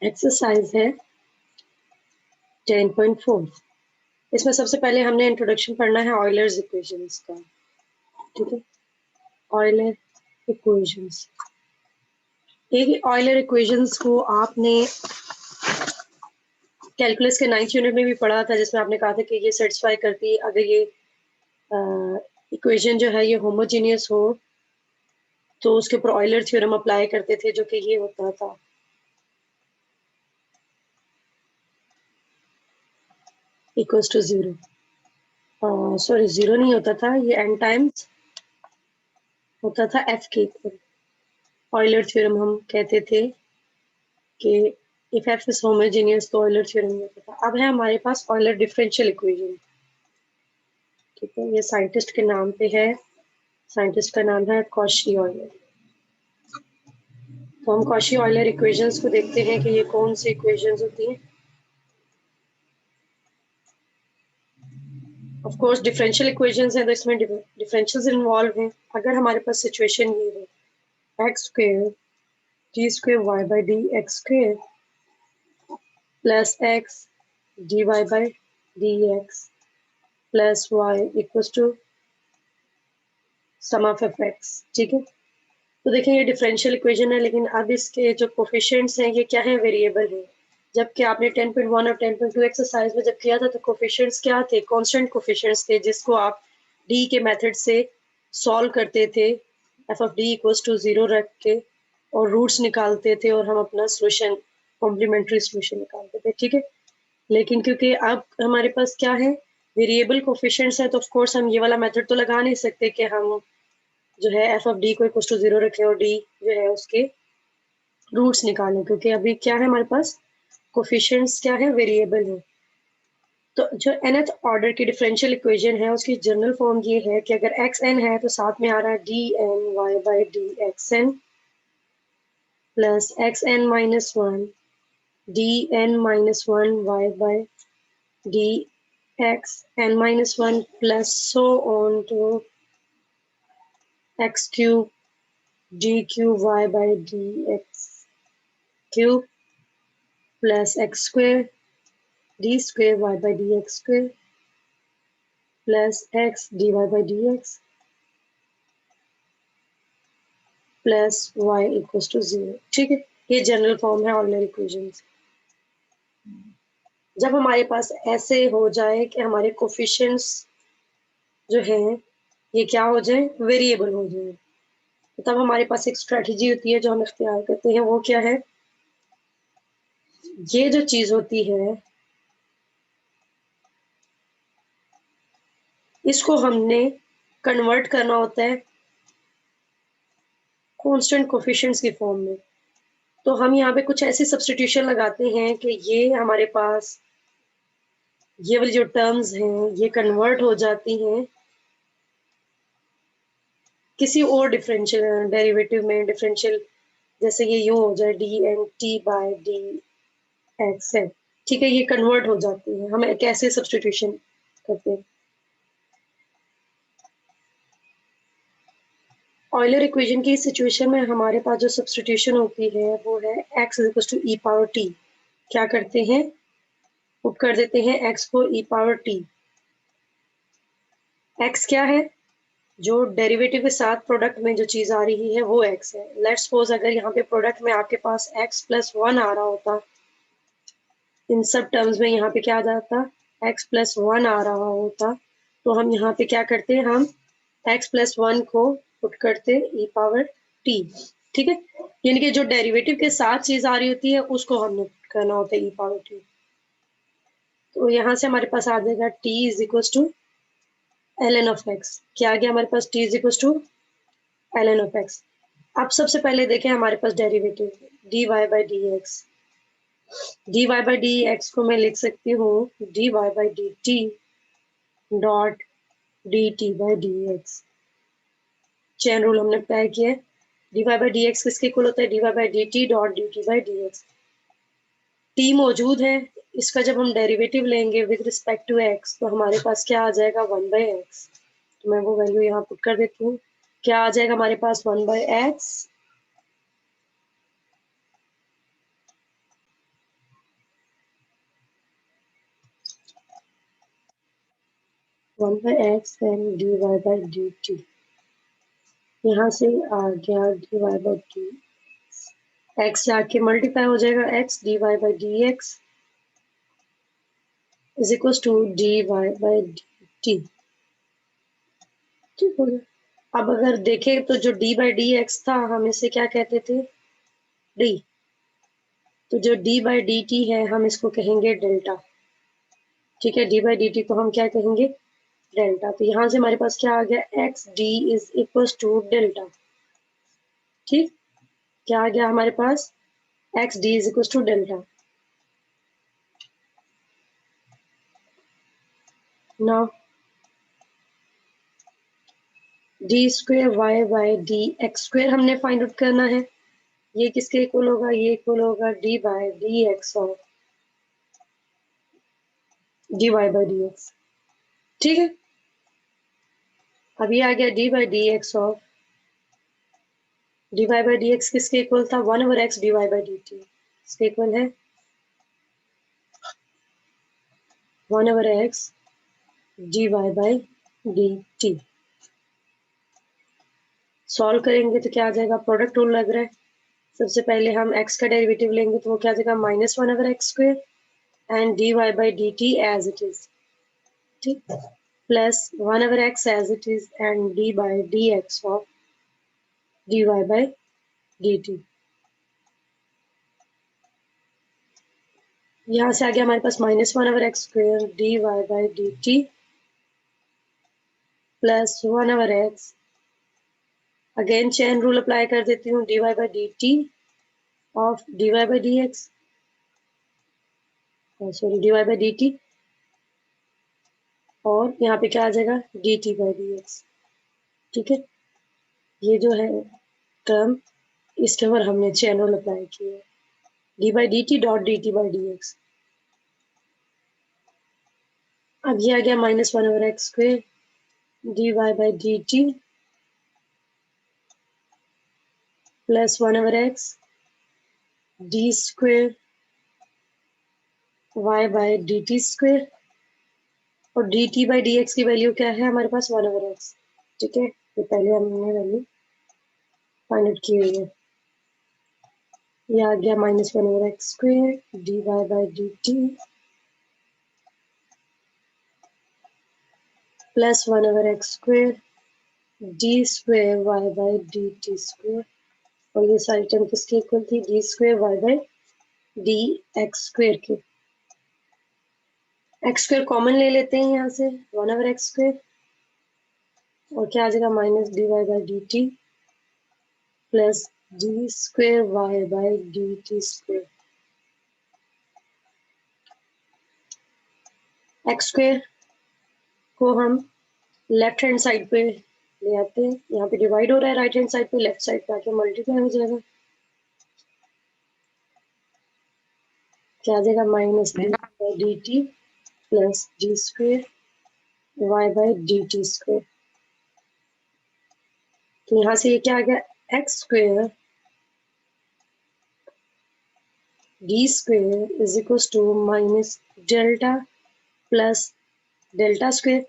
Exercise है 10.4। इसमें सबसे पहले हमने इंट्रोडक्शन पढ़ना है ऑयलर्स इक्वेशंस का। ठीक है, ऑयलर इक्वेशंस। एक ऑयलर इक्वेशंस को आपने कैलकुलस के 9th यूनिट में भी पढ़ा था, जिसमें आपने कहा था कि ये सेटिस्फाई करती है अगर ये इक्वेशन जो है ये होमोजीनियस हो तो उसके ऊपर ऑयलर थ्योरम अप्लाई करते थे, जो कि ये होता था equals to zero. Sorry, zero नहीं होता था, ये n टाइम्स होता था f के इक्वल। ऑयलर थ्योरम हम कहते थे कि इफ f इज होमोजीनियस तो ऑयलर थ्योरम होता था। अब है हमारे पास ऑयलर डिफरेंशियल इक्वेशन। ठीक है, ये साइंटिस्ट के नाम पे है, साइंटिस्ट का नाम है कॉशी ऑयलर। तो हम कॉशी ऑयलर इक्वेशंस को देखते हैं कि ये कौन सी इक्वेशंस होती हैं। ऑफ कोर्स डिफरेंशियल इक्वेशंस हैं तो इसमें डिफरेंशियल्स इन्वॉल्व हैं। अगर हमारे पास सिचुएशन ये है x square d square y by d x square plus x d y by d x plus y equals to sum of f x. ठीक है, तो देखिए ये डिफरेंशियल इक्वेशन है, लेकिन अब इसके जो कोफिशिएंट्स हैं ये क्या है, वेरिएबल है। जबकि आपने 10.1 और 10.2 एक्सरसाइज में जब किया था तो कोफिशिएंट्स क्या थे, कांस्टेंट कोफिशिएंट्स थे, जिसको आप डी के मेथड से सॉल्व करते थे, f of d equals to 0 रख के, और रूट्स निकालते थे और हम अपना सोल्यूशन कॉम्प्लीमेंट्री सोल्यूशन निकालते थे। ठीक है, लेकिन क्योंकि अब हमारे पास क्या है, वेरिएबल कोफिशिएंट्स है, तो ऑफ कोर्स हम ये वाला मेथड तो लगा नहीं सकते कि हम जो है एफ ऑफ डी को इक्वल टू 0 रखें और डी जो है उसके रूट्स निकालें, क्योंकि अभी क्या है हमारे पास कोफिशिएंट्स क्या है, वेरिएबल है। तो जो nth ऑर्डर की डिफरेंशियल इक्वेशन है उसकी जनरल फॉर्म ये है कि अगर एक्स एन है तो साथ में आ रहा है d n y by d x n plus x n minus one d n minus one y by d x n minus one plus so on to x cube d cube y by d x cube plus x square d square y by d x square plus x d y by d x plus y equals to 0। ठीक है, ये general form है ordinary equations. जब हमारे पास ऐसे हो जाए कि हमारे कोफिशिएंट्स जो है ये क्या हो जाए, वेरिएबल हो जाए, तो तब हमारे पास एक स्ट्रेटजी होती है जो हम इख्तियार करते हैं। वो क्या है, ये जो चीज होती है इसको हमने कन्वर्ट करना होता है कांस्टेंट कोफिशिएंट्स की फॉर्म में। तो हम यहाँ पे कुछ ऐसी सब्स्टिट्यूशन लगाते हैं कि ये हमारे पास ये वाली जो टर्म्स हैं ये कन्वर्ट हो जाती हैं किसी और डिफरेंशियल डेरिवेटिव में। डिफरेंशियल जैसे ये यूं हो जाए d n t by d x है। ठीक है, ये कन्वर्ट हो जाती है। हम कैसे सब्स्टिट्यूशन करते हैं, ऑयलर इक्वेशन की सिचुएशन में हमारे पास जो सब्स्टिट्यूशन होती है वो है x is equal to e power t. क्या करते हैं, पुट कर देते हैं एक्स को ई पावर टी। एक्स क्या है, जो डेरिवेटिव के साथ प्रोडक्ट में जो चीज आ रही है वो एक्स है। लेट्स सपोज अगर यहाँ पे प्रोडक्ट में आपके पास एक्स प्लस वन आ रहा होता, इन सब टर्म्स में यहाँ पे क्या आ जाता, एक्स प्लस वन आ रहा होता, तो हम यहाँ पे क्या करते, हम एक्स प्लस वन को पुट करते ई पावर टी। ठीक है, यानी कि जो डेरिवेटिव के साथ चीज आ रही होती है उसको हमने पुट करना होता है ई पावर टी। तो यहाँ से हमारे पास आ जाएगा t is equal to l n of x. क्या आ गया हमारे पास, t is equal to l n of x. अब सबसे पहले देखें हमारे पास derivative d y by d x. D y by d x को मैं लिख सकती हूँ d y by d t dot d t by d x. Chain rule हमने अप्लाई किया है। D y by d x किसके इक्वल होता है, d y by d t dot d t by d x. T मौजूद है, इसका जब हम डेरिवेटिव लेंगे विद रिस्पेक्ट टू एक्स तो हमारे पास क्या आ जाएगा, वन बाई एक्स। तो मैं वो वैल्यू यहाँ पुट कर देती हूँ। क्या आ जाएगा हमारे पास, one by x 1/x and dy by dt। यहाँ से आ गया dy बाई डी, x से आके मल्टीप्लाई हो जाएगा x dy by dx is equal to dy by dt। ठीक हो गया। अब अगर देखें तो जो d बाई डी एक्स था हम इसे क्या कहते थे, d। तो जो d बाई डी टी है हम इसको कहेंगे डेल्टा। ठीक है, d बाई डी टी को हम क्या कहेंगे, डेल्टा। तो यहाँ से हमारे पास क्या आ गया, x d is equal to delta. ठीक, क्या आ गया हमारे पास, x d is equal to delta. Now d square y by d x square हमने फाइंड आउट करना है। ये किसके इक्वल होगा, ये इक्वल होगा डी बाई डी एक्स और d y by d x. ठीक है, अब ये आ गया डी बाई डी एक्स और d y by d x किसके इक्वल था, 1/x d y by d t. इसके इक्वल है 1/x d y by d t. Solve करेंगे तो क्या आ जाएगा, प्रोडक्ट रूल लग रहा है। सबसे पहले हम x का डेरिवेटिव लेंगे तो वो क्या आ जाएगा, -1/x square and d y by d t as it is. ठीक, plus 1/x as it is and d by d x of d y by d t. यहाँ से आ गया हमारे पास -1/x square d y by d t plus 1/x, again chain rule apply कर देती हूँ, d y by d t of d y by d x, sorry d y by d T, और यहाँ पे क्या आ जाएगा, D t by d x. ठीक है, ये जो है टर्म इसके ऊपर हमने चेन रूल अप्लाई किया है, d by d t dot d t by d x. अब ये आ गया -1/x square d y by d t plus 1/x d square y by d t square, और d t by d x की value क्या है हमारे पास, 1/x। ठीक है, ये पहले हमने वैल्यू फाइंड आउट की हुई है। ये आ गया -1/x square d y by d t plus 1/x square d square y by d t square, और ये सारी टर्म किसके इक्वल थी, d square y by d x square के। एक्स स्क्वेयर कॉमन ले लेते हैं यहाँ से, 1/x स्क्वेयर, और क्या आ जाएगा, minus d y by d t plus d square y by d t square. X square को हम लेफ्ट हैंड साइड पे ले आते हैं, यहाँ पे डिवाइड हो रहा है राइट हैंड साइड पे, लेफ्ट साइड पे आके मल्टीप्लाई हो जाएगा, क्या आ जाएगा, minus d by d t plus d square y by d t square. तो यहाँ से ये क्या आ गया, x square d square is equal to minus delta plus delta square,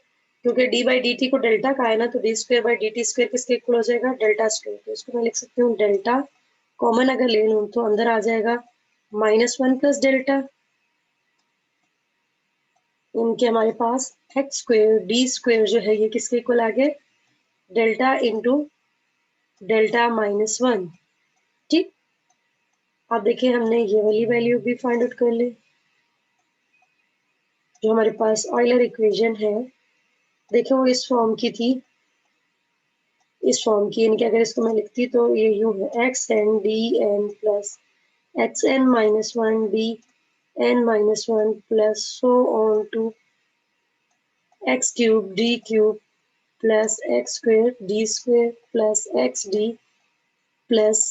क्योंकि डी बाई डी टी को डेल्टा का है ना, तो d square by d t square किसके इक्वल हो जाएगा, डेल्टा स्क्वेयर। तो इसको मैं लिख सकती हूँ डेल्टा, कॉमन अगर ले लूँ तो अंदर आ जाएगा -1 प्लस डेल्टा इनके हमारे पास एक्स स्क्वेयर डी स्क्वेयर जो है ये किसके इक्वल आ गए, डेल्टा इंटू डेल्टा -1। ठीक, अब देखिए हमने ये वाली वैल्यू भी फाइंड आउट कर ली, जो हमारे पास ऑयलर इक्वेशन है, देखो वो इस फॉर्म की थी, इस फॉर्म की, यानी कि अगर इसको मैं लिखती तो ये यूं है, x n d n plus x n -1 d n -1 plus so on to x cube d cube plus x square d square plus x d plus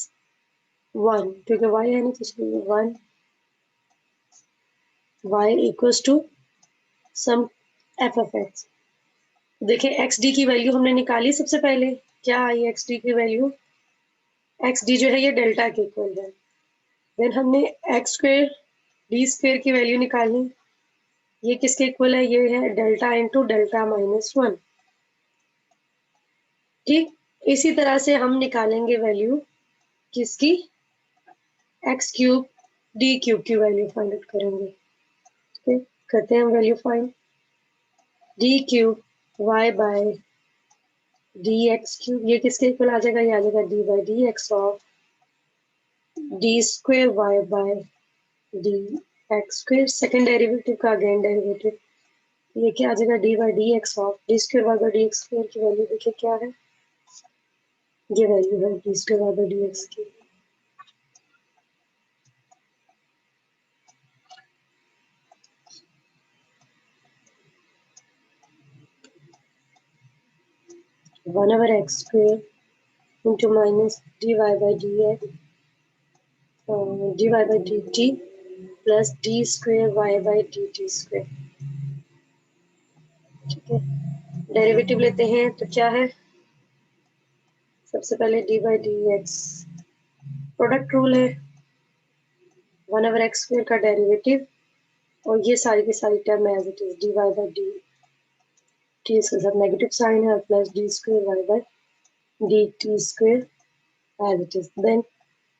1, क्योंकि y है ना तो इसलिए 1 y equals to sum f of x. देखिए x d की value हमने निकाली, सबसे पहले क्या आई एक्स डी की वैल्यू, एक्स डी जो है ये डेल्टा के इक्वल है, देन हमने एक्स स्क्वेयर डी स्क्वेयर की वैल्यू निकाली, ये किसके इक्वल है? ये है डेल्टा इंटू डेल्टा माइनस 1। ठीक, इसी तरह से हम निकालेंगे वैल्यू किसकी? एक्स क्यूब डी क्यूब की वैल्यू फाइंड आउट करेंगे। ठीक, करते हैं हम value find. D cube y by d x cube, ये किसके इक्वल आ जाएगा? ये आ जाएगा d by d x of d square y by d x square. Second derivative का अगेन डेरिवेटिव, ये क्या आ जाएगा? D by d x of d square y by d x square की वैल्यू देखिए क्या है? ये वैल्यू है d square y by d x की। 1/x square into minus dy by dx dy by dt plus d square y by dt square। ठीक है, derivative लेते हैं तो क्या है? सबसे पहले D by d x, product rule है, 1/x स्क्वेयर का डेरिवेटिव और ये सारी की सारी term as it is d y by d t, इसके साथ नेगेटिव साइन है, plus d square y by d t square as it is, then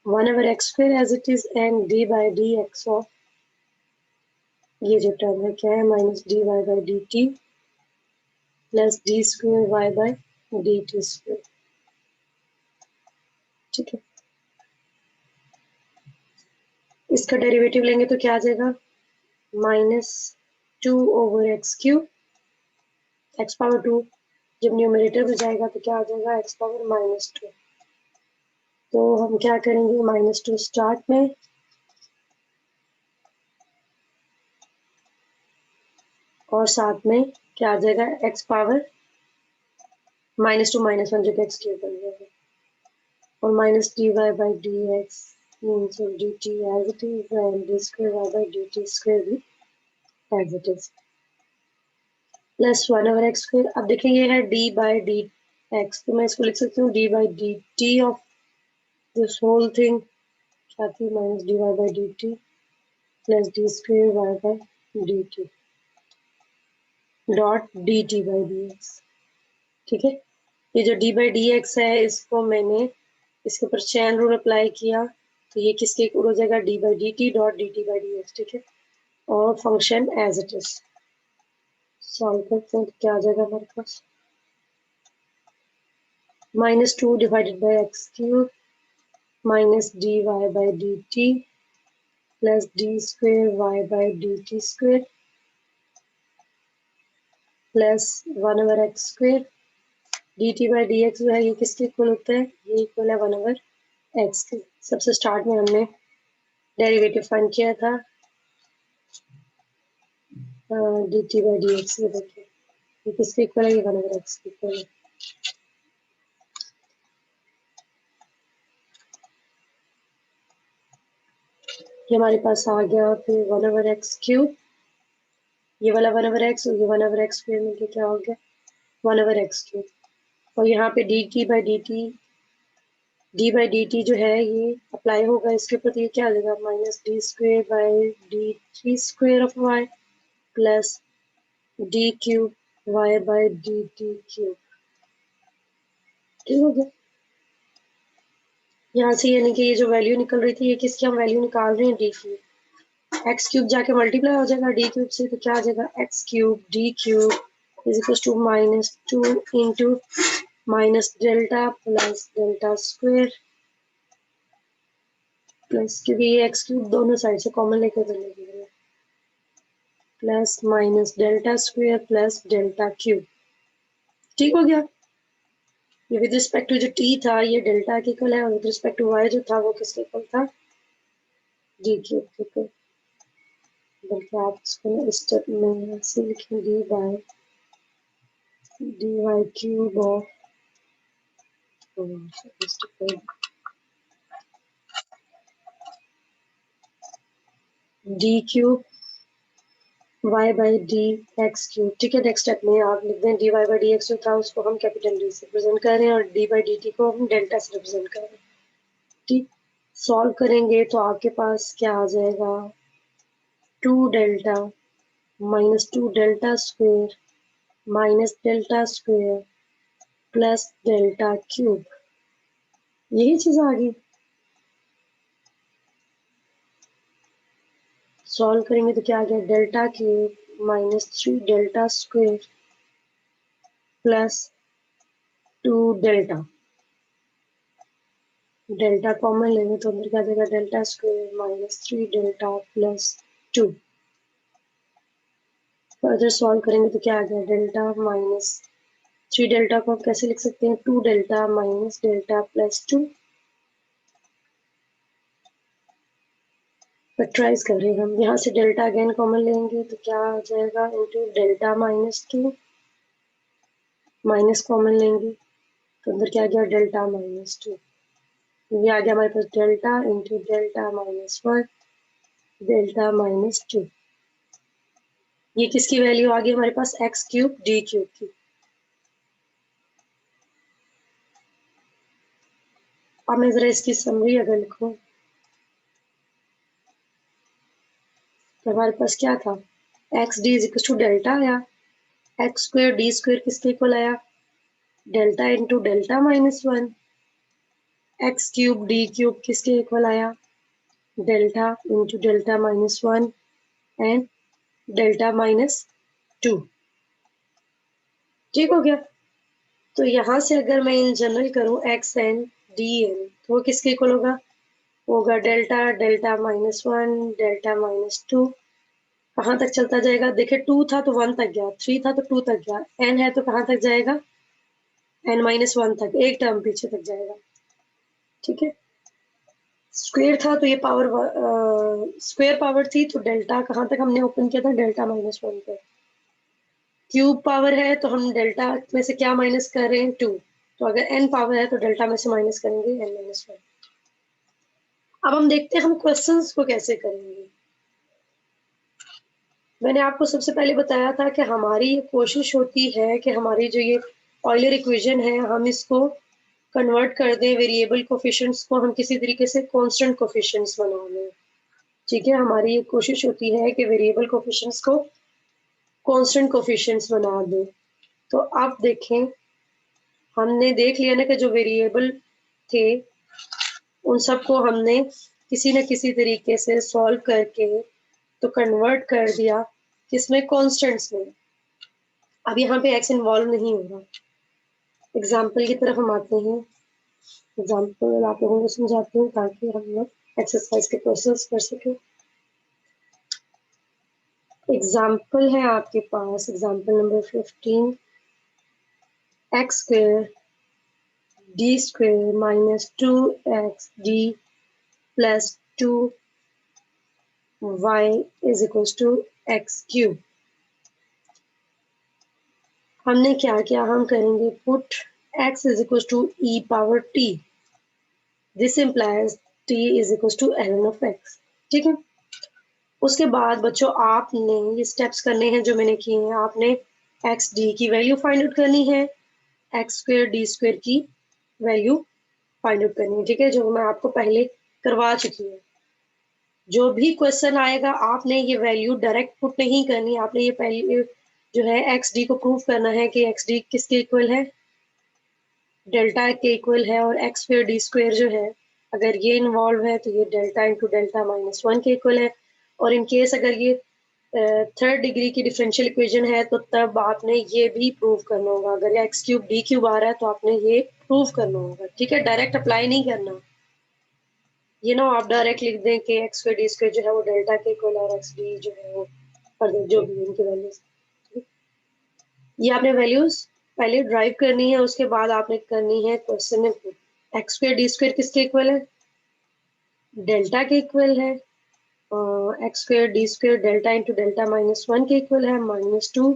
1/x square as it is and d by dx of ये जो term है क्या है? Minus d y by d t plus d square y by d t square. ठीक है, इसका derivative लेंगे तो क्या आ जाएगा? -2/x³ एक्स पावर 2, जब न्यूमरेटर में जाएगा तो क्या आ जाएगा? X power -2। तो हम क्या करेंगे? -2 स्टार्ट में और साथ में क्या आ जाएगा? एक्स पावर -2 -1 जो कि x³ बन जाएगा और minus d y by d x means of dt as it is and d square y by dt square भी as it is plus 1/x square। अब देखिए ये है d बाई डी एक्स, तो मैं इसको लिख सकती हूँ d by d t of this whole thing क्या थी? Minus d y by d t plus d square y by d t dot d t by d x. ठीक है, ये जो d बाई डी एक्स है इसको मैंने इसके ऊपर चैन रूल अप्लाई किया तो ये किसके इक्वल हो जाएगा? D by d t dot d t by d x. ठीक है, और function as it is solve करते हैं तो क्या आ जाएगा हमारे पास? -2 divided by x³ minus d y by d t plus d square y by d t square plus 1/x square d t by d x जो है ये किसके इक्वल होता है? ये इक्वल है 1/x के। सबसे स्टार्ट में हमने डेरिवेटिव फाइंड किया था D t by d x. ये देखिए ये किसके इक्वल है? ये 1/x के इक्वल है। ये हमारे पास आ गया फिर 1/x³, ये वाला 1/x और ये 1/x स्क्वेयर मिलके क्या हो गया? 1/x³। और यहाँ पे डी बाई डी टी जो है ये अप्लाई होगा इसके ऊपर, तो ये क्या आ जाएगा? Minus d square by d t square of y plus d cube y by d t cube. ठीक हो गया, यहाँ से यानी कि ये जो वैल्यू निकल रही थी ये किसकी हम वैल्यू निकाल रहे हैं? डी की। x³ जाके मल्टीप्लाई हो जाएगा d³ से तो क्या आ जाएगा? x³ d³ is equal to -2 into minus delta plus delta square plus, क्योंकि ये x³ दोनों साइड से कॉमन लेकर चलेगी, plus minus delta square plus delta cube. ठीक हो गया, ये विद रिस्पेक्ट टू जो t था ये डेल्टा के इक्वल है और विद रिस्पेक्ट टू y जो था वो किसके इक्वल था? d³ के इक्वल। बल्कि आप इसको स्टेप में ऐसे लिखें d by d y cube of d cube y by d x cube. ठीक है, नेक्स्ट स्टेप में आप लिख दें d y by d x जो था उसको हम कैपिटल डी से रिप्रेजेंट कर रहे हैं और डी बाई डी टी को हम डेल्टा से रिप्रेजेंट कर रहे हैं। ठीक, सॉल्व करेंगे तो आपके पास क्या आ जाएगा? 2 delta -2 delta square minus delta square plus delta cube, यही चीज आ गई। सॉल्व करेंगे तो क्या आ गया, delta cube -3 delta square plus 2 delta. Delta common लेंगे तो अंदर क्या आ जाएगा, delta square -3 delta plus 2। Further solve करेंगे तो क्या आ गया, डेल्टा -3 डेल्टा को आप कैसे लिख सकते हैं, 2 delta minus delta plus 2। Factorize कर रहे हैं हम, यहाँ से डेल्टा अगेन कॉमन लेंगे तो क्या आ जाएगा, इंटू डेल्टा -2 माइनस कॉमन लेंगे तो अंदर क्या आ गया, डेल्टा -2। ये आ गया हमारे पास डेल्टा इंटू डेल्टा -1 डेल्टा -2। ये किसकी वैल्यू आ गई हमारे पास, एक्स क्यूब डी क्यूब की। अब मैं जरा इसकी समरी अगर लिखूं तो हमारे पास क्या था, x d is equal to delta आया, एक्स स्क्वायर डी स्क्वायर किसके इक्वल आया, delta into delta -1, x cube d cube किसके इक्वल आया, delta into delta -1 and delta -2। ठीक हो गया। तो यहाँ से अगर मैं इन जनरल करूँ एक्स एन डी एन तो वो किसके इक्वल होगा डेल्टा डेल्टा -1 डेल्टा -2। कहाँ तक चलता जाएगा, देखिए 2 था तो 1 तक गया, 3 था तो 2 तक गया, n है तो कहाँ तक जाएगा, n-1 तक, एक टर्म पीछे तक जाएगा। ठीक है, स्क्वायर था तो ये पावर स्क्वायर पावर थी तो डेल्टा कहाँ तक हमने ओपन किया था, डेल्टा -1 पे। क्यूब पावर है तो हम डेल्टा में से क्या माइनस कर रहे हैं, 2। तो अगर n पावर है तो डेल्टा में से माइनस करेंगे n-1। अब हम देखते हैं हम क्वेश्चंस को कैसे करेंगे। मैंने आपको सबसे पहले बताया था कि हमारी कोशिश होती है कि हमारी जो ये ऑयलर इक्वेशन है हम इसको कन्वर्ट कर दें वेरिएबल कोफिशिएंट्स को, हम किसी तरीके से कांस्टेंट कोफिशिएंट्स बना लें। ठीक है, हमारी ये कोशिश होती है कि वेरिएबल कोफिशिएंट्स को कांस्टेंट कोफिशिएंट्स बना दें। तो आप देखें, हमने देख लिया ना कि जो वेरिएबल थे उन सबको हमने किसी न किसी तरीके से सॉल्व करके तो कन्वर्ट कर दिया किसमें, कांस्टेंट्स में। अब यहाँ पे एक्स इन्वॉल्व नहीं हो रहा। एग्जाम्पल की तरफ हम आते हैं, एग्जाम्पल आप लोगों को समझाती हूँ ताकि हम लोग एक्सरसाइज के क्वेश्चंस कर सकें। एग्जाम्पल है आपके पास, example number 15, x square d square -2x d plus 2y is equal to x cube. हमने क्या किया, हम करेंगे put x is equal to e power t, this implies t is equal to ln of x। ठीक है, उसके बाद बच्चों आपने ये स्टेप्स करने हैं जो मैंने किए हैं। आपने एक्स डी की वैल्यू फाइंड आउट करनी है, एक्स स्क्वायर डी स्क्वायर की वैल्यू फाइंड आउट करनी है। ठीक है, जो मैं आपको पहले करवा चुकी हूँ। जो भी क्वेश्चन आएगा आपने ये वैल्यू डायरेक्ट पुट नहीं करनी, आपने ये पहले जो है एक्स डी को प्रूव करना है कि एक्स डी किसके इक्वल है, डेल्टा के इक्वल है। और एक्स स्क्वायर डी स्क्वायर जो है अगर ये इन्वॉल्व है तो ये डेल्टा इंटू डेल्टा -1 के इक्वल है। और इन केस अगर ये थर्ड डिग्री की डिफरेंशियल इक्वेशन है तो तब आपने ये भी प्रूव करना होगा। अगर एक्स क्यूब डी क्यूब आ रहा है तो आपने ये प्रूव करना होगा। ठीक है, डायरेक्ट अप्लाई नहीं करना। ये ना आप डायरेक्ट लिख दें कि एक्स स्क्वायर डी स्क्वायर जो है वो डेल्टा के इक्वल और एक्स डी जो है वो जो भी इनकी वैल्यूज, ये आपने वैल्यूज पहले ड्राइव करनी है, उसके बाद आपने करनी है क्वेश्चन में put. X square d square किसके इक्वल है, डेल्टा के इक्वल है। X square d square delta into delta -1 के इक्वल है, -2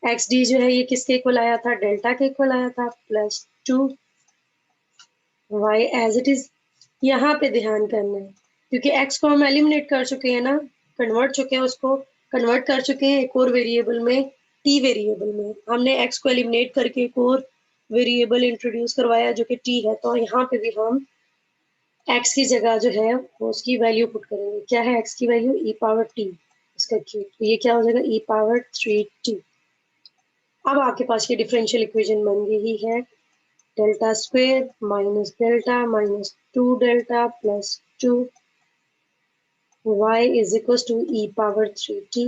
एक्स डी जो है ये किसके इक्वल आया था, डेल्टा के इक्वल आया था, plus 2 y as it is. यहाँ पे ध्यान करना है क्योंकि एक्स को हम एलिमिनेट कर चुके हैं ना, कन्वर्ट चुके हैं, उसको कन्वर्ट कर चुके हैं एक और वेरिएबल में, टी वेरिएबल में। हमने एक्स को एलिमिनेट करके एक और वेरिएबल इंट्रोड्यूस करवाया जो कि टी है। तो यहाँ पे भी हम एक्स की जगह जो है वो उसकी वैल्यू पुट करेंगे। क्या है एक्स की वैल्यू, ई पावर टी। इसका क्यूब, तो ये क्या हो जाएगा e पावर 3t। अब आपके पास ये डिफरेंशियल इक्वेशन बन गई है delta square minus delta minus 2 delta plus 2 y is equal to e power 3t,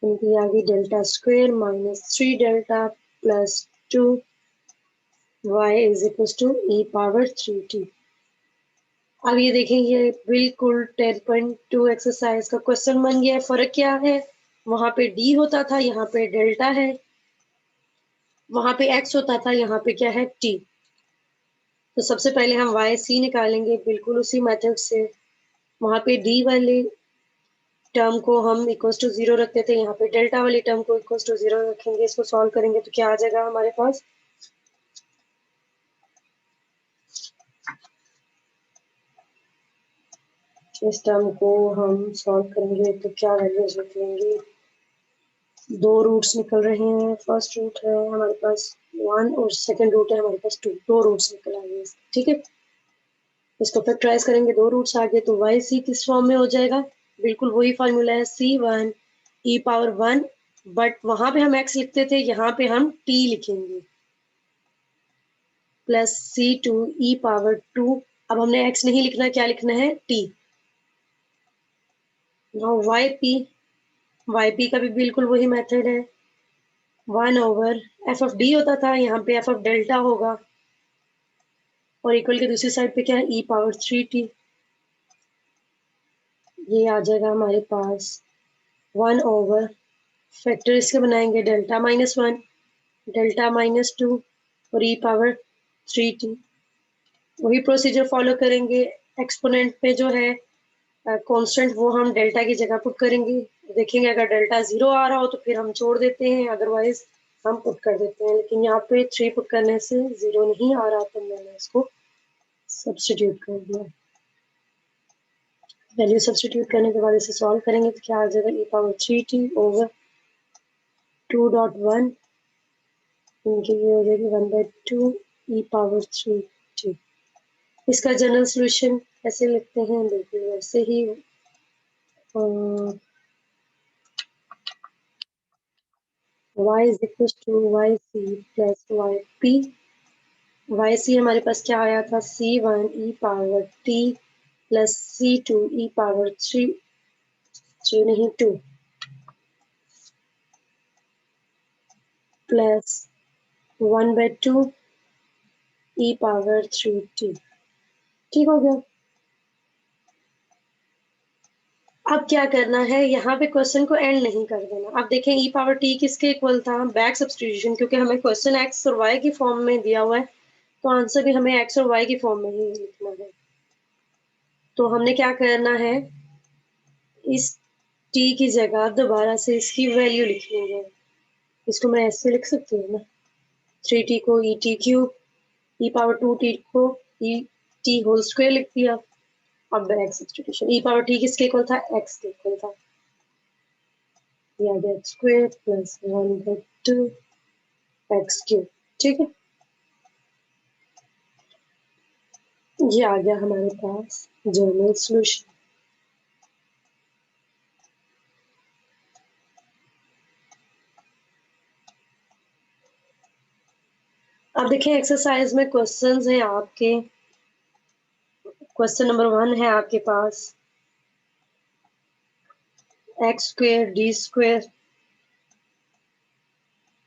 इनकी आ गई delta square minus 3 delta plus 2 y is equal to e power 3t। अब ये देखें, ये बिल्कुल 10.2 एक्सरसाइज का क्वेश्चन बन गया है। फर्क क्या है, वहां पे d होता था, यहाँ पे डेल्टा है, वहां पे x होता था, यहाँ पे क्या है t। तो सबसे पहले हम वाई सी निकालेंगे बिल्कुल उसी मेथड से। वहां पे डी वाले टर्म को हम इक्वल टू 0 रखते थे, यहाँ पे डेल्टा वाली टर्म को इक्वल टू 0 रखेंगे। इसको सॉल्व करेंगे तो क्या आ जाएगा हमारे पास, इस टर्म को हम सॉल्व करेंगे तो क्या वैल्यूज निकलेंगी। दो रूट्स निकल रहे हैं, फर्स्ट रूट है हमारे पास 1 और सेकंड रूट है हमारे पास 2, दो रूट्स निकल आएंगे। ठीक है, इसको फैक्टराइज करेंगे, दो रूट्स आ गए तो वाई सी किस फॉर्म में हो जाएगा, बिल्कुल वही फॉर्मूला है C1 e पावर 1, बट वहां पे हम x लिखते थे, यहाँ पे हम t लिखेंगे, प्लस C2 e पावर 2। अब हमने x नहीं लिखना, क्या लिखना है t। नाउ yp का भी बिल्कुल वही मेथड है, 1 ओवर f ऑफ d होता था, यहाँ पे f ऑफ डेल्टा होगा, और इक्वल के दूसरी साइड पे क्या है e पावर 3t। ये आ जाएगा हमारे पास 1 ओवर, फैक्टर इसके बनाएंगे डेल्टा माइनस 1 डेल्टा माइनस 2 और e पावर 3t। वही प्रोसीजर फॉलो करेंगे, एक्सपोनेंट पे जो है कांस्टेंट वो हम डेल्टा की जगह पुट करेंगे। देखेंगे अगर डेल्टा 0 आ रहा हो तो फिर हम छोड़ देते हैं, अदरवाइज हम पुट कर देते हैं। लेकिन यहाँ पे 3 पुट करने से 0 नहीं आ रहा, तो मैंने इसको सब्सटीट्यूट कर दिया। वैल्यू सब्सटीट्यूट करने के बाद इसे सॉल्व करेंगे तो क्या आ जाएगा, e पावर 3t ओवर 2.1, इनकी ये हो जाएगी 1/2 e पावर 3t। इसका जनरल सॉल्यूशन कैसे लिखते हैं, बिल्कुल वैसे ही y is equal to y c plus y p. Y c हमारे पास क्या आया था, C1 e power t plus C2 e power 3 नहीं 2 प्लस 1/2 e पावर 3t। ठीक हो गया। अब क्या करना है, यहाँ पे क्वेश्चन को एंड नहीं कर देना। अब देखें e पावर t किसके इक्वल था, बैक सब्सटीट्यूशन, क्योंकि हमें क्वेश्चन x और y की फॉर्म में दिया हुआ है, तो आंसर भी हमें x और y की फॉर्म में ही लिखना है। तो हमने क्या करना है, इस t की जगह दोबारा से इसकी वैल्यू लिखनी है। इसको मैं ऐसे लिख सकती हूँ ना, 3t को e t cube, e power 2t को e t होल स्क्वायर लिख दिया। अब back substitution, e power t किसके इक्वल था, x के इक्वल था, ये आ गया स्क्वायर प्लस 1/2 एक्स क्यूब। ठीक है, ये आ गया हमारे पास जनरल सॉल्यूशन। अब देखिए एक्सरसाइज में क्वेश्चंस हैं आपके। क्वेश्चन नंबर 1 है आपके पास, x square d square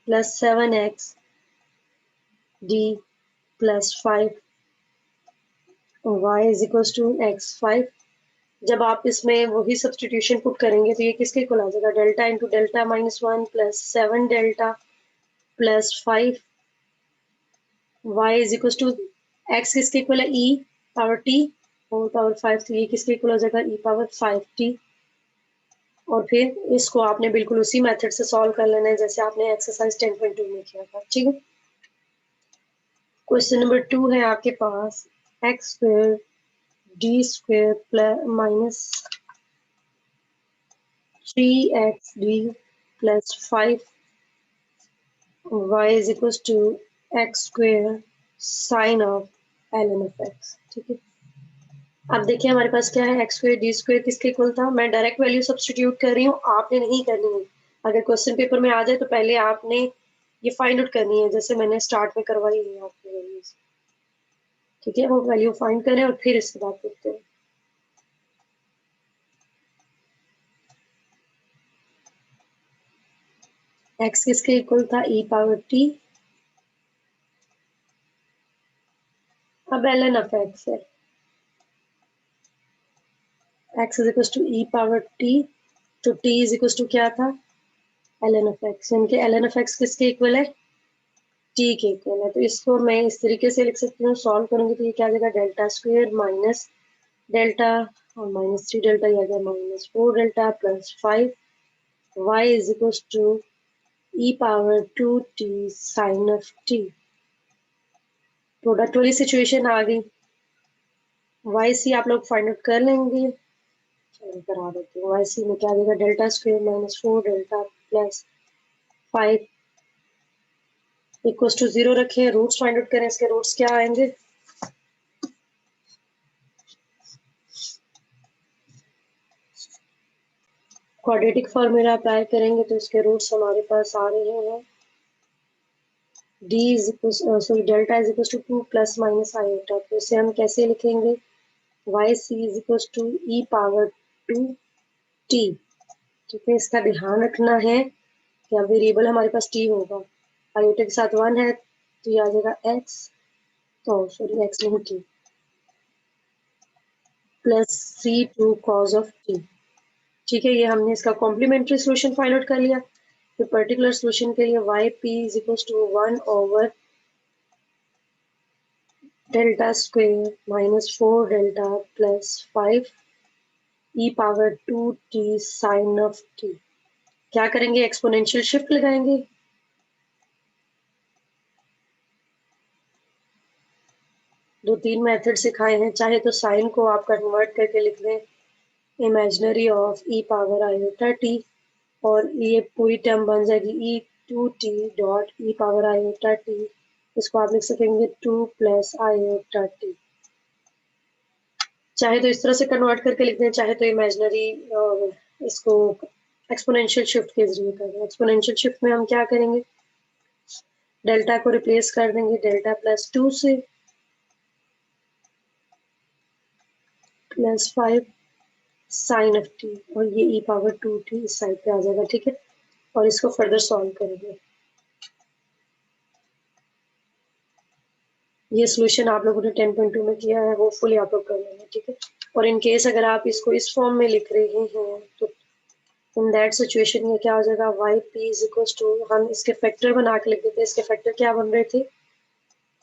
plus 7x d plus 5 y is equal to x5। जब आप इसमें वही सब्सटीट्यूशन पुट करेंगे तो ये किसके इक्वल आ जाएगा, delta into delta minus 1 plus 7 delta plus 5 y is equal to x किसके इक्वल है, e पावर t और पावर 5, तो ये किसके इक्वल हो जाएगा, e पावर 5t। और फिर इसको आपने बिल्कुल उसी मेथड से सॉल्व कर लेना है जैसे आपने एक्सरसाइज 10.2 में किया था। ठीक है, क्वेश्चन नंबर 2 है आपके पास, x square d square plus minus 3x d plus 5 y is equal to x square sine of ln of x। ठीक है, अब देखिए हमारे पास क्या है, एक्स स्क्वायर डी स्क्वायर किसके इक्वल था। मैं डायरेक्ट वैल्यू सब्स्टिट्यूट कर रही हूँ, आपने नहीं करनी है। अगर क्वेश्चन पेपर में आ जाए तो पहले आपने ये फाइंड आउट करनी है, जैसे मैंने स्टार्ट में करवाई है आपकी वैल्यूज। ठीक है, वो वैल्यू फाइंड करें और फिर इसके बाद देखते हैं। एक्स किसके इक्वल था, ई पावर टी। अब एल एन ऑफ एक्स है, x is equal to e power t, तो टी इज इक्वल टू क्या था, एल एन ऑफ एक्स। इनके एल एन ऑफ एक्स किसके इक्वल है, टी के इक्वल है। तो इसको मैं इस तरीके से लिख सकती हूँ, सॉल्व करूंगी तो ये क्या आ जाएगा, डेल्टा स्क्वायर माइनस डेल्टा और माइनस 3 डेल्टा, ये आ गया minus 4 delta plus 5 y is equal to e power 2 t sine of t. Product वाली सिचुएशन आ गई। वाई सी आप लोग फाइंड आउट कर लेंगे, चलो करा देते हैं। वाई सी में क्या आ जाएगा, delta square minus 4 delta plus 5 equal to 0 रखें। रूट्स फाइंड आउट करें, इसके रूट्स क्या आएंगे, क्वाड्रेटिक फॉर्मूला अप्लाई करेंगे तो इसके रूट्स हमारे पास आ रहे हैं, d is equal sorry delta is equal to 2 plus minus iota. तो इसे हम कैसे लिखेंगे, y c is equal to e power 2 t. ठीक है, इसका ध्यान रखना है कि अब वेरिएबल हमारे पास t होगा, आयोटा के साथ 1 है तो ये आ जाएगा x, तो सॉरी x नहीं t, plus c two cos of t। ठीक है, ये हमने इसका कॉम्प्लीमेंट्री सोल्यूशन फाइंड आउट कर लिया। तो पर्टिकुलर सोल्यूशन के लिए y p is equal to 1 over delta square minus 4 delta plus 5 e power 2 t sine of t. क्या करेंगे, एक्सपोनेंशियल शिफ्ट लगाएंगे। दो तीन मेथड सिखाए हैं, चाहे तो साइन को आप कन्वर्ट करके लिख दें imaginary of E power iota T, और ये पूरी टर्म बन जाएगी ई 2 T dot E power iota T. इसको आप लिख सकेंगे 2 प्लस आयोटा टी। चाहे तो इस तरह से कन्वर्ट करके लिख दें, चाहे तो इमेजिनरी इसको एक्सपोनेंशियल शिफ्ट के जरिए कर दें। एक्सपोनेंशियल शिफ्ट में हम क्या करेंगे, डेल्टा को रिप्लेस कर देंगे डेल्टा प्लस 2 से, प्लस 5 साइन ऑफ टी, और ये ई पावर 2 टी इस साइड पे आ जाएगा। ठीक है, और इसको फर्दर सॉल्व करेंगे। ये सोल्यूशन आप लोगों ने 10.2 में किया है, होपफुली आप लोग कर लेंगे। ठीक है, और इन केस अगर आप इसको इस फॉर्म में लिख रहे हैं तो इन दैट सिचुएशन में क्या हो जाएगा, y p is equal to, हम इसके फैक्टर बना के लिख देते हैं। इसके फैक्टर क्या बन रहे थे,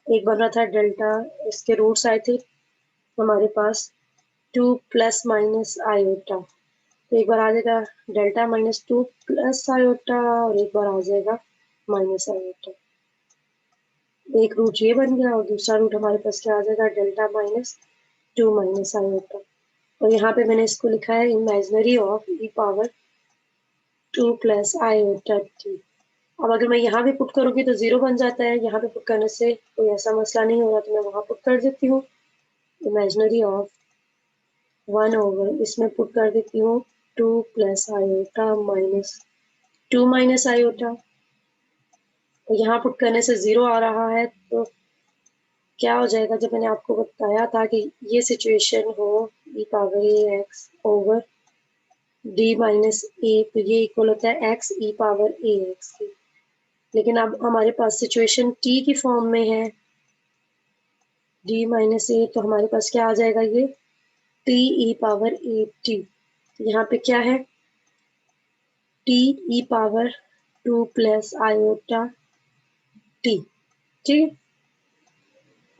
एक बन रहा था डेल्टा, इसके रूट्स आए थे हमारे पास 2 प्लस माइनस आयोटा, तो एक बार आ जाएगा डेल्टा माइनस 2 प्लस आयोटा, और एक बार आ जाएगा माइनस आयोटा। एक रूट ये बन गया और दूसरा रूट हमारे पास क्या आ जाएगा, डेल्टा माइनस 2 माइनस आयोटा। और यहाँ पे मैंने इसको लिखा है imaginary of E power 2 plus iota T. अब अगर मैं यहाँ भी पुट करूंगी तो 0 बन जाता है, यहाँ पे पुट करने से कोई ऐसा मसला नहीं होगा, तो मैं वहां पुट कर देती हूँ इमेजिनरी ऑफ 1 ओवर, इसमें पुट कर देती हूँ 2 plus iota minus 2 minus iota. तो यहाँ पुट करने से 0 आ रहा है, तो क्या हो जाएगा, जब मैंने आपको बताया था कि ये सिचुएशन हो ई पावर ए एक्स ओवर डी माइनस ए, तो ये इक्वल होता है एक्स ई पावर ए एक्स की। लेकिन अब हमारे पास सिचुएशन टी की फॉर्म में है डी माइनस ए, तो हमारे पास क्या आ जाएगा, ये T E power A T. तो यहाँ पे क्या है, T E power 2 plus iota T. ठीक है,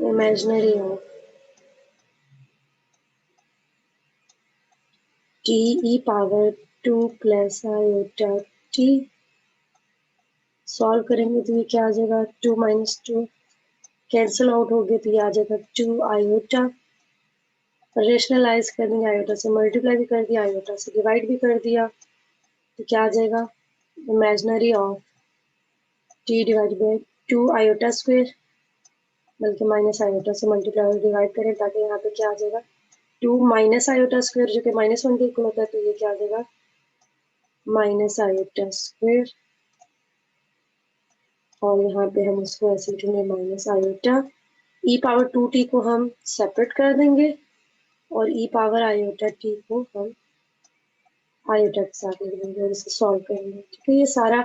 इमेजिनरी हो T E power 2 plus iota T. Solve करेंगे तो ये क्या आ जाएगा, 2 माइनस 2 कैंसिल आउट हो गया, तो ये आ जाएगा 2 आयोटा। रेशनलाइज कर देंगे, आयोटा से मल्टीप्लाई भी कर दिया, आयोटा से डिवाइड भी कर दिया, तो क्या आ जाएगा, imaginary of T divide by 2 iota square, बल्कि माइनस आयोटा से मल्टीप्लाई और डिवाइड करें ताकि यहाँ पे क्या आ जाएगा 2 माइनस आयोटा स्क्वायर जो कि -1 के इक्वल होता है, तो ये क्या आ जाएगा माइनस आयोटा स्क्वायर, और यहाँ पे हम उसको ऐसे लिखेंगे माइनस आयोटा। ई पावर 2t को हम सेपरेट कर देंगे और ई पावर आयोटा t को हम आयोटा के साथ लिख देंगे और इसे सॉल्व करेंगे। ठीक है, ये सारा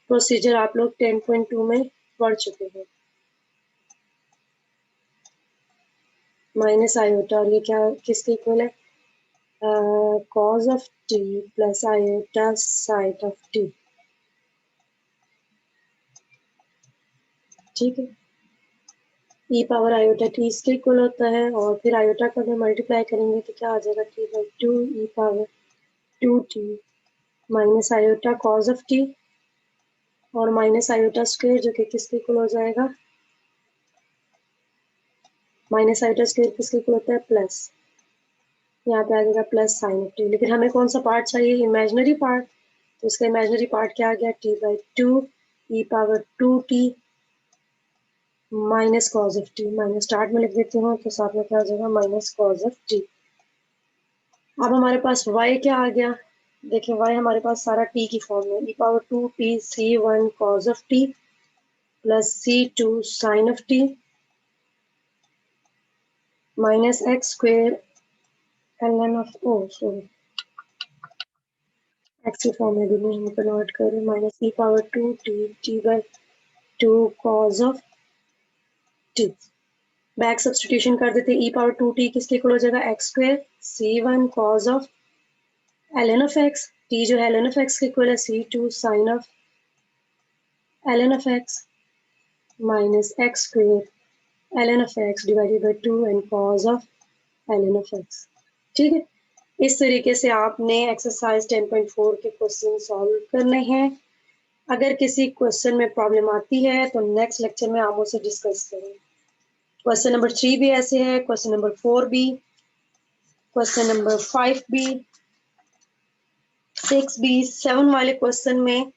प्रोसीजर आप लोग 10.2 में पढ़ चुके हैं। माइनस आयोटा, और ये क्या किसके इक्वल है, cause of t plus iota site of T. ठीक है, ई पावर आयोटा टी इसके इक्वल होता है, और फिर आयोटा का अगर मल्टीप्लाई करेंगे तो क्या आ जाएगा, T by 2 E power 2t minus iota cause of T, और माइनस आयोटा स्क्वायर जो कि किसके इक्वल हो जाएगा, माइनस आयोटा स्क्वायर किसके इक्वल होता है, प्लस, यहाँ पे आ जाएगा प्लस साइन ऑफ टी। लेकिन हमें कौन सा पार्ट चाहिए, इमेजिनरी पार्ट, तो इसका इमेजिनरी पार्ट क्या आ गया, T by 2 E power 2t minus cos of t. Minus start में लिख देती हूँ तो साथ में क्या आ जाएगा माइनस कॉज ऑफ टी। अब हमारे पास y क्या आ गया, देखिए y हमारे पास सारा t की फॉर्म में, e power 2t c1 cos of t plus c2 sine of t minus x square ln of sorry x की फॉर्म में भी नहीं हम कन्वर्ट करें, minus e power 2t t by 2 cos of t. Back substitution कर देते, e power 2t किसके equal हो जाएगा, x square c1 cos of ln of x, t जो है ln ऑफ एक्स के इक्वल है c2 sine of ln of x minus x square ln of x divided by 2 and cos of ln of x. ठीक है, इस तरीके से आपने एक्सरसाइज 10.4 के क्वेश्चन सॉल्व करने हैं। अगर किसी क्वेश्चन में प्रॉब्लम आती है तो नेक्स्ट लेक्चर में आप मुझसे डिस्कस करें। क्वेश्चन नंबर 3 भी ऐसे है, क्वेश्चन नंबर 4 भी, क्वेश्चन नंबर 5 भी, 6 भी। 7 वाले क्वेश्चन में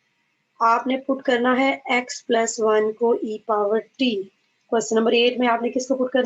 आपने पुट करना है x+1 को e power t। Question number 8 में आपने किसको पुट करना है,